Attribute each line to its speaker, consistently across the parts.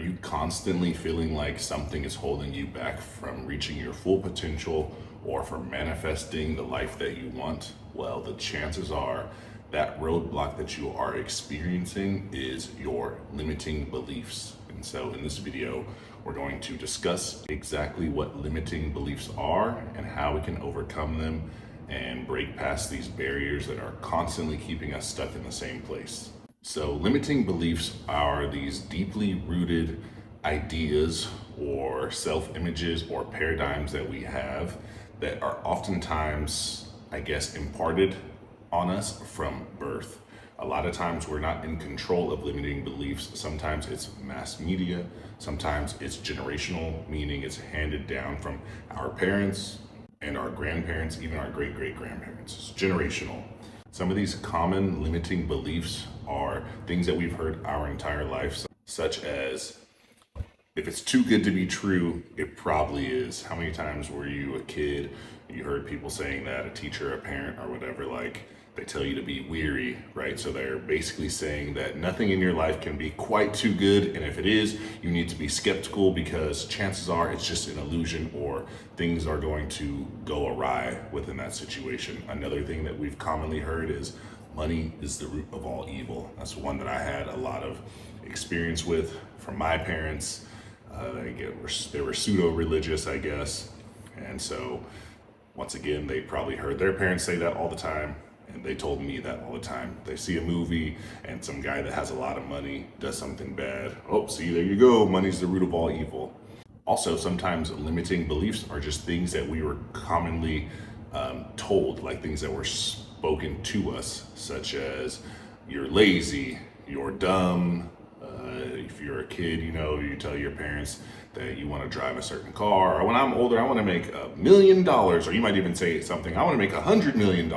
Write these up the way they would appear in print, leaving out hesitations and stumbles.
Speaker 1: you constantly feeling like something is holding you back from reaching your full potential or from manifesting the life that you want? Well, the chances are that roadblock that you are experiencing is your limiting beliefs. And so in this video, we're going to discuss exactly what limiting beliefs are and how we can overcome them and break past these barriers that are constantly keeping us stuck in the same place. So limiting beliefs are these deeply rooted ideas or self-images or paradigms that we have that are oftentimes, imparted on us from birth. A lot of times we're not in control of limiting beliefs. Sometimes it's mass media, sometimes it's generational, meaning it's handed down from our parents and our grandparents, even our great-great-grandparents. It's generational. Some of these common limiting beliefs are things that we've heard our entire life, such as, if it's too good to be true, it probably is. How many times were you a kid and you heard people saying that, a teacher, a parent, or whatever, like they tell you to be weary, right? So they're basically saying that nothing in your life can be quite too good, and if it is, you need to be skeptical because chances are it's just an illusion or things are going to go awry within that situation. Another thing that we've commonly heard is money is the root of all evil. That's one that I had a lot of experience with from my parents. They were pseudo-religious, I guess. And so once again, they probably heard their parents say that all the time. And they told me that all the time. They see a movie and some guy that has a lot of money does something bad. Oh, see, there you go. Money's the root of all evil. Also, sometimes limiting beliefs are just things that we were commonly told, like things that were spoken to us, such as you're lazy, you're dumb. If you're a kid, you tell your parents that you want to drive a certain car, or when I'm older, I want to make $1 million, or you might even say something, I want to make $100 million,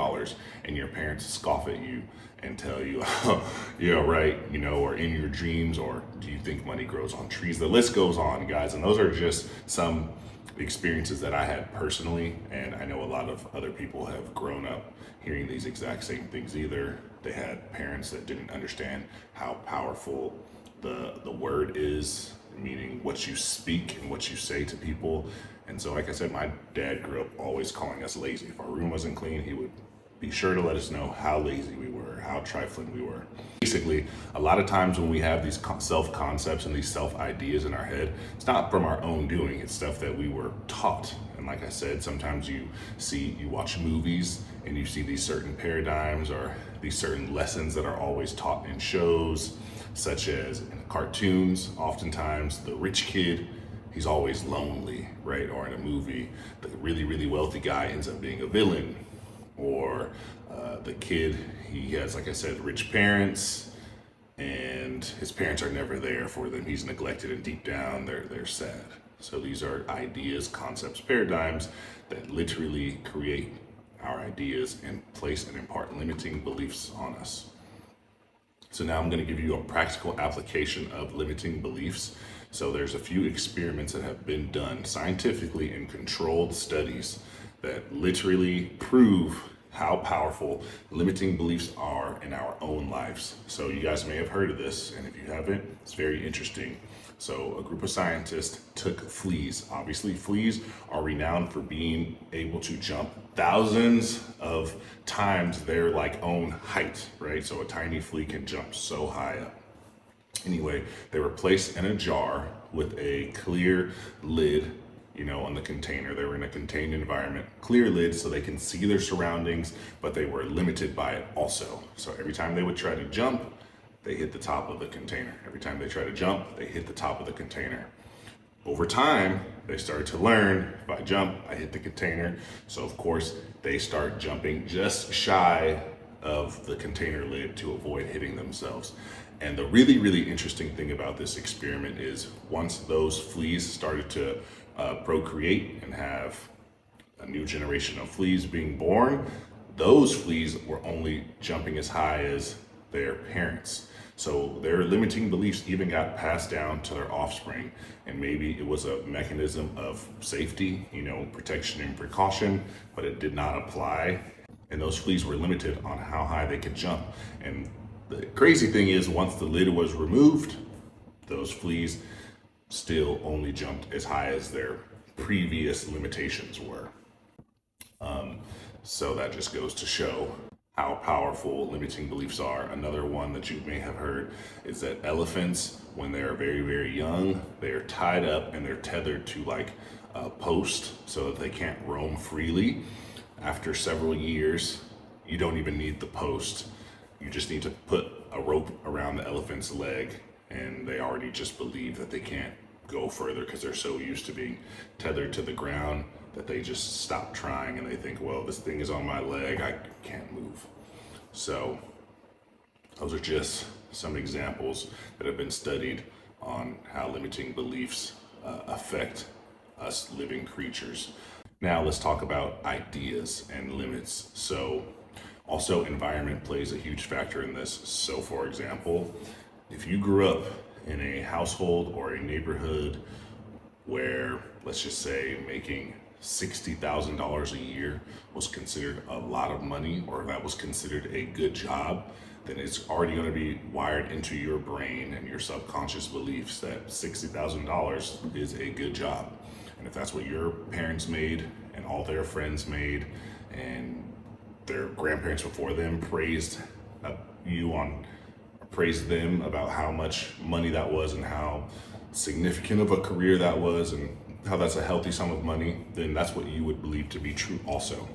Speaker 1: and your parents scoff at you and tell you, oh, yeah, right, or in your dreams, or do you think money grows on trees? The list goes on, guys, and those are just some experiences that I had personally, and I know a lot of other people have grown up hearing these exact same things. Either they had parents that didn't understand how powerful the word is, meaning what you speak and what you say to people. And so, like I said, my dad grew up always calling us lazy. If our room wasn't clean, he would be sure to let us know how lazy we were, how trifling we were. Basically, a lot of times when we have these self-concepts and these self-ideas in our head, it's not from our own doing, it's stuff that we were taught. And like I said, sometimes you watch movies and you see these certain paradigms or these certain lessons that are always taught in shows, such as in cartoons. Oftentimes the rich kid, he's always lonely, right? Or in a movie, the really, really wealthy guy ends up being a villain. Or the kid, he has, like I said, rich parents, and his parents are never there for them. He's neglected, and deep down, they're sad. So these are ideas, concepts, paradigms that literally create our ideas and place and impart limiting beliefs on us. So now I'm going to give you a practical application of limiting beliefs. So there's a few experiments that have been done scientifically in controlled studies that literally prove how powerful limiting beliefs are in our own lives. So you guys may have heard of this, and if you haven't, it's very interesting. So a group of scientists took fleas. Obviously, fleas are renowned for being able to jump thousands of times their own height, right? So a tiny flea can jump so high up. Anyway, they were placed in a jar with a clear lid, on the container. They were in a contained environment, clear lid so they can see their surroundings, but they were limited by it also. So every time they would try to jump, they hit the top of the container. Every time they try to jump, they hit the top of the container. Over time, they started to learn, if I jump, I hit the container. So of course, they start jumping just shy of the container lid to avoid hitting themselves. And the really, really interesting thing about this experiment is once those fleas started to procreate and have a new generation of fleas being born, those fleas were only jumping as high as their parents. So their limiting beliefs even got passed down to their offspring. And maybe it was a mechanism of safety, protection and precaution, but it did not apply. And those fleas were limited on how high they could jump. And the crazy thing is, once the lid was removed, those fleas still only jumped as high as their previous limitations were. So that just goes to show how powerful limiting beliefs are. Another one that you may have heard is that elephants, when they're very, very young, they're tied up and they're tethered to like a post so that they can't roam freely. After several years, you don't even need the post. You just need to put a rope around the elephant's leg, and they already just believe that they can't go further because they're so used to being tethered to the ground that they just stop trying, and they think, well, this thing is on my leg, I can't move. So those are just some examples that have been studied on how limiting beliefs affect us living creatures. Now let's talk about ideas and limits. So also environment plays a huge factor in this. So for example, if you grew up in a household or a neighborhood where, let's just say, making $60,000 a year was considered a lot of money, or that was considered a good job, then it's already going to be wired into your brain and your subconscious beliefs that $60,000 is a good job. And if that's what your parents made and all their friends made and their grandparents before them praised them about how much money that was and how significant of a career that was and how that's a healthy sum of money, then that's what you would believe to be true also.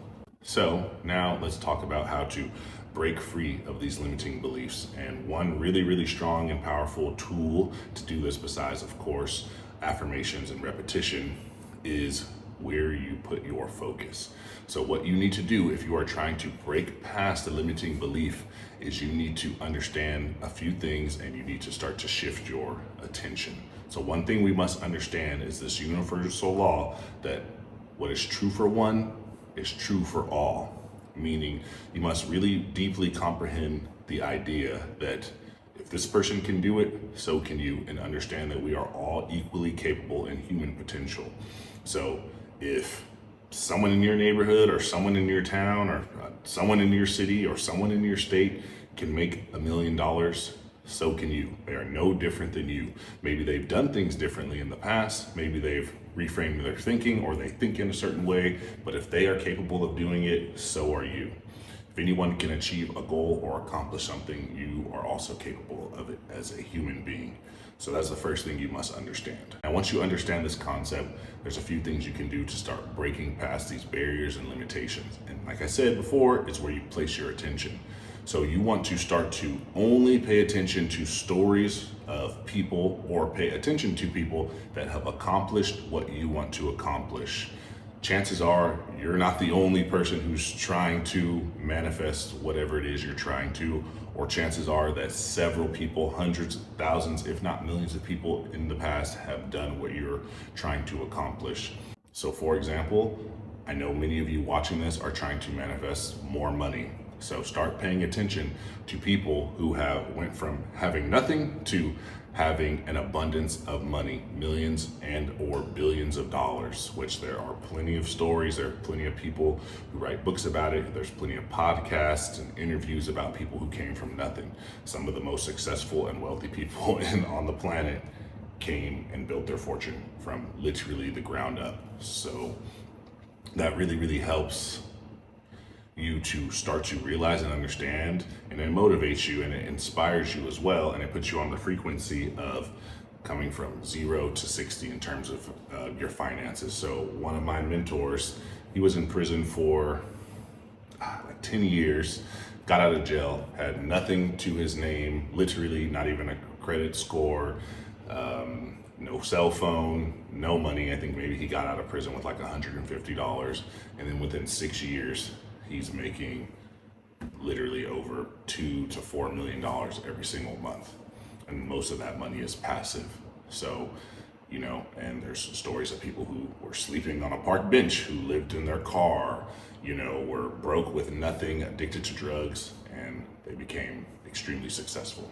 Speaker 1: So now let's talk about how to break free of these limiting beliefs. And one really, really strong and powerful tool to do this, besides, of course, affirmations and repetition, is where you put your focus. So what you need to do if you are trying to break past the limiting belief is you need to understand a few things, and you need to start to shift your attention. So one thing we must understand is this universal law that what is true for one is true for all, meaning you must really deeply comprehend the idea that if this person can do it, so can you, and understand that we are all equally capable in human potential. So if someone in your neighborhood or someone in your town or someone in your city or someone in your state can make $1 million, so can you. They are no different than you. Maybe they've done things differently in the past. Maybe they've reframed their thinking, or they think in a certain way, but if they are capable of doing it, so are you. If anyone can achieve a goal or accomplish something, you are also capable of it as a human being. So that's the first thing you must understand. Now, once you understand this concept, there's a few things you can do to start breaking past these barriers and limitations. And like I said before, it's where you place your attention. So you want to start to only pay attention to stories of people, or pay attention to people that have accomplished what you want to accomplish. Chances are you're not the only person who's trying to manifest whatever it is you're trying to, or chances are that several people, hundreds, thousands, if not millions of people in the past have done what you're trying to accomplish. So for example, I know many of you watching this are trying to manifest more money. So start paying attention to people who have went from having nothing to having an abundance of money, millions and or billions of dollars, which there are plenty of stories. There are plenty of people who write books about it. There's plenty of podcasts and interviews about people who came from nothing. Some of the most successful and wealthy people on the planet came and built their fortune from literally the ground up. So that really, really helps you to start to realize and understand, and it motivates you and it inspires you as well, and it puts you on the frequency of coming from 0 to 60 in terms of your finances. So one of my mentors, he was in prison for like 10 years, got out of jail, had nothing to his name, literally not even a credit score, no cell phone, no money. I think maybe he got out of prison with like $150, and then within 6 years he's making literally over $2 to $4 million every single month. And most of that money is passive. So, and there's stories of people who were sleeping on a park bench, who lived in their car, were broke with nothing, addicted to drugs, and they became extremely successful.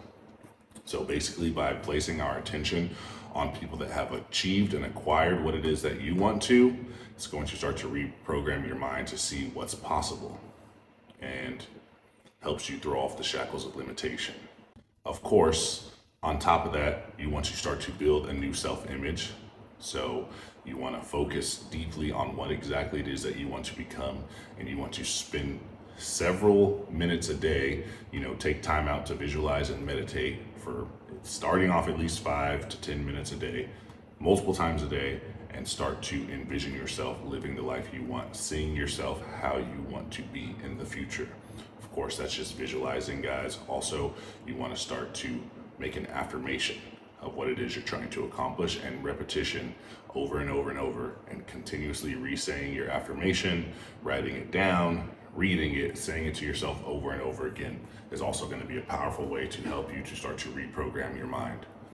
Speaker 1: So basically, by placing our attention on people that have achieved and acquired what it is that you want to, it's going to start to reprogram your mind to see what's possible, and helps you throw off the shackles of limitation. Of course, On top of that, you want to start to build a new self-image. So you want to focus deeply on what exactly it is that you want to become, and you want to spend several minutes a day, take time out to visualize and meditate for starting off at least 5 to 10 minutes a day, multiple times a day, and start to envision yourself living the life you want, seeing yourself how you want to be in the future. Of course, that's just visualizing, guys. Also, you want to start to make an affirmation of what it is you're trying to accomplish, and repetition over and over and over, and continuously re-saying your affirmation, writing it down, reading it, saying it to yourself over and over again is also going to be a powerful way to help you to start to reprogram your mind.